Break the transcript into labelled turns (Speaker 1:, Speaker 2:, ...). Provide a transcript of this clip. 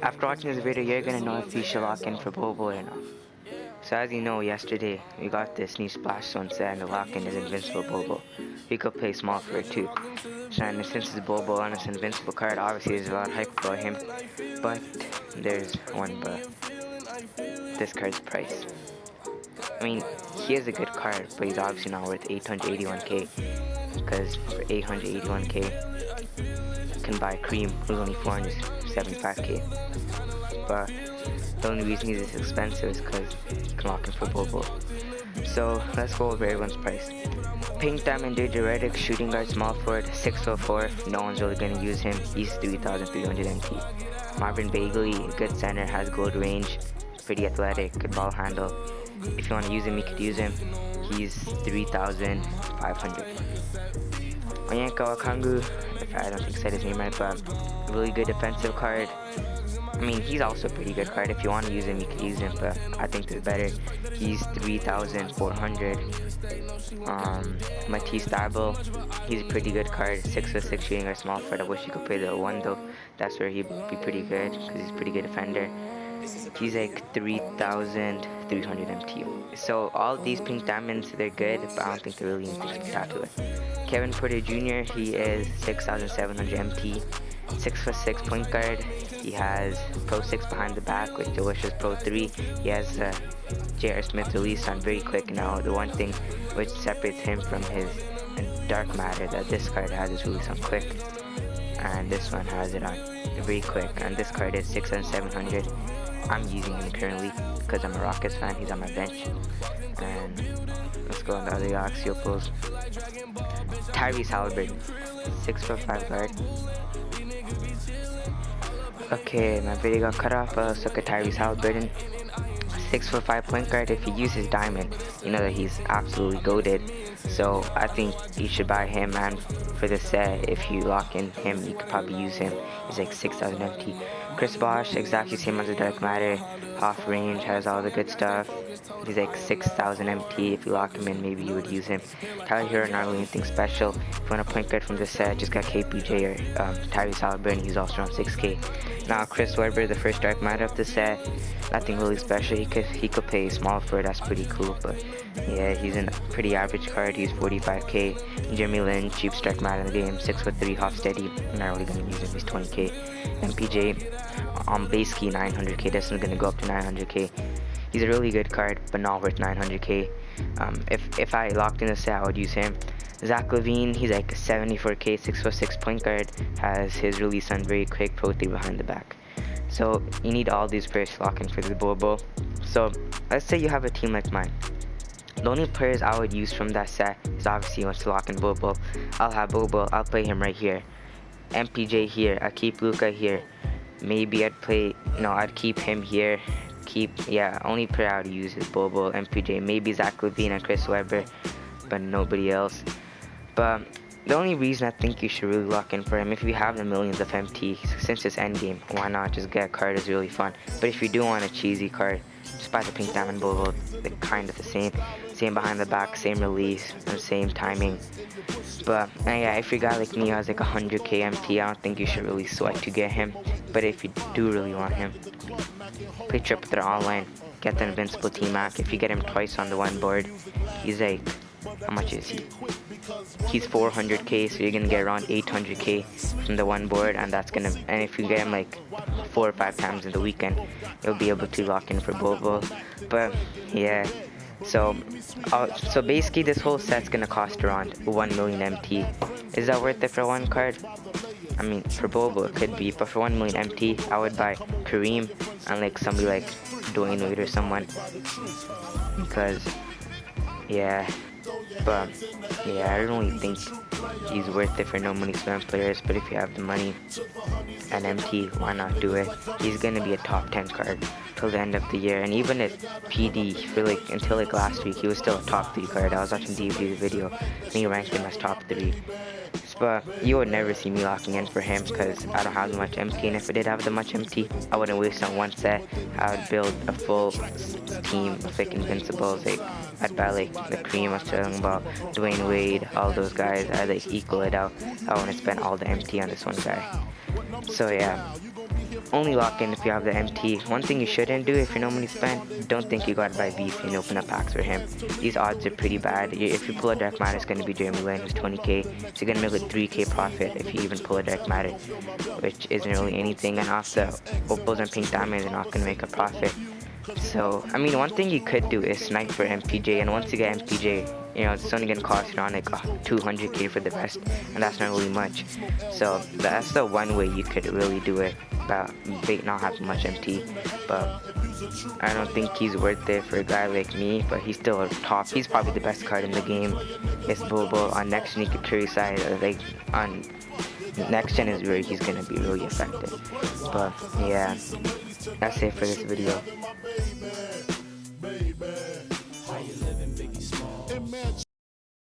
Speaker 1: After watching this video, you're gonna know if you should lock in for Bobo or not. So as you know, yesterday we got this new splash zone set and the lock-in is Invincible Bobo. He could play small for it too. And since it's Bobo on this Invincible card, obviously there's a lot of hype about him. But there's one but. This card's price. I mean, he is a good card, but he's obviously not worth 881k. Because for 881k, you can buy Cream, who's only 475k. But the only reason he's this expensive is because you can lock in for Bobo. So let's go over everyone's price. Pink Diamond Diuretic Shooting Guard Small Forward, 604. No one's really going to use him. He's 3,300 MT. Marvin Bagley, good center, has good range, pretty athletic, good ball handle. If you want to use him, you could use him. He's 3,500. Onyanka Wakangu, I don't think I said his name right, but really good defensive card. I mean, he's also a pretty good card. If you want to use him, you can use him, but I think this is better. He's 3,400. Matisse Thybulle, he's a pretty good card. 6'6" shooting or small forward. I wish he could play the 1 though. That's where he'd be pretty good because he's a pretty good defender. He's like 3,300 MT. So all these pink diamonds, they're good, but I don't think they're really anything spectacular. Kevin Porter Jr., he is 6,700 MT. 6'6" point guard. He has Pro 6 behind the back, which I wish was Pro 3. He has J.R. Smith release on very quick now. The one thing which separates him from his dark matter that this card has is release on quick, and this one has it on very quick. And this card is 6,700. I'm using him currently because I'm a Rockets fan. He's on my bench. And let's go on the other axial pulls. Tyrese Halliburton, 6'5" guard. Okay, my video got cut off. Let's look at Tyrese Halliburton, 6'5" point guard. If you use his diamond, you know that he's absolutely goated. So I think you should buy him, and for the set, if you lock in him, you could probably use him. He's like 6,000 MT. Chris Bosh, exactly same as the Dark Matter, off range, has all the good stuff. He's like 6,000 MT. If you lock him in, maybe you would use him. Tyler Hero, not really anything special. If you want a point guard from this set, just got KPJ or Tyrese Halliburton. He's also around 6k. Now Chris Webber, the first Dark Matter of the set, nothing really special. He could play small forward. That's pretty cool. But yeah, he's a pretty average card. He's 45k. Jeremy Lin, cheap Dark Matter in the game, 6'3", half steady. I'm not really gonna use him. He's 20k. MPJ, on base key 900k. This one's gonna go up to 900k. He's a really good card, but not worth 900k. If I locked in the set, I would use him. Zach LaVine, he's like 74k, 6'6" point guard, has his release on very quick, Pro 3 behind the back. So you need all these players to lock in for the Bobo. So let's say you have a team like mine. The only players I would use from that set is obviously wants to lock in Bobo. I'll have Bobo, I'll play him right here. MPJ here, I keep Luka here. Maybe I'd keep him here. Only player I would use is Bobo, MPJ, maybe Zach LaVine and Chris Webber, but nobody else. But the only reason I think you should really lock in for him, if you have the millions of MT, since it's endgame, why not just get a card? Is really fun. But if you do want a cheesy card, just buy the pink diamond Bobo. They're kind of the same behind the back, same release, and same timing. But yeah, if you're a guy like me who has like 100k MT, I don't think you should really sweat to get him. But if you do really want him, play Triple Threat online, get the Invincible T-Mac. If you get him twice on the one board, he's like, how much is he? He's 400k, so you're gonna get around 800k from the one board, and if you get him like 4 or 5 times in the weekend, you'll be able to lock in for Bobo. But yeah, so basically this whole set's gonna cost around 1 million MT. Is that worth it for one card? I mean, for Bobo it could be, but for 1 million MT, I would buy Kareem and like somebody like Dwayne Wade or someone, because I don't really think he's worth it for no money spent players. But if you have the money and MT, why not do it? He's gonna be a top 10 card till the end of the year, and even at PD for until last week, he was still a top 3 card. I was watching DVD's video, and he ranked him as top 3. But you would never see me locking in for him because I don't have much MT, and if I did have that much MT, I wouldn't waste on one set. I would build a full team of like Invincibles. I'd buy like the Cream I was talking about, Dwayne Wade, all those guys. I'd like equal it out. I wouldn't spend all the MT on this one guy. So yeah, only lock in if you have the MT. One thing you shouldn't do if you normally spend, don't think you gotta buy beef and open up packs for him. These odds are pretty bad. If you pull a direct matter, it's gonna be Jeremy Lin, who's 20k. So you're gonna make a 3k profit if you even pull a direct matter, which isn't really anything. And off the opals and pink diamonds, you're not gonna make a profit. So, I mean, one thing you could do is snipe for MPJ, and once you get MPJ, you know, it's only gonna cost around like 200k for the rest, and that's not really much. So that's the one way you could really do it, but not having much MT. But I don't think he's worth it for a guy like me, but he's still a top. He's probably the best card in the game. It's Bobo. On next gen, you could carry side, like on next gen is where he's gonna be really effective. But yeah, that's it for this video.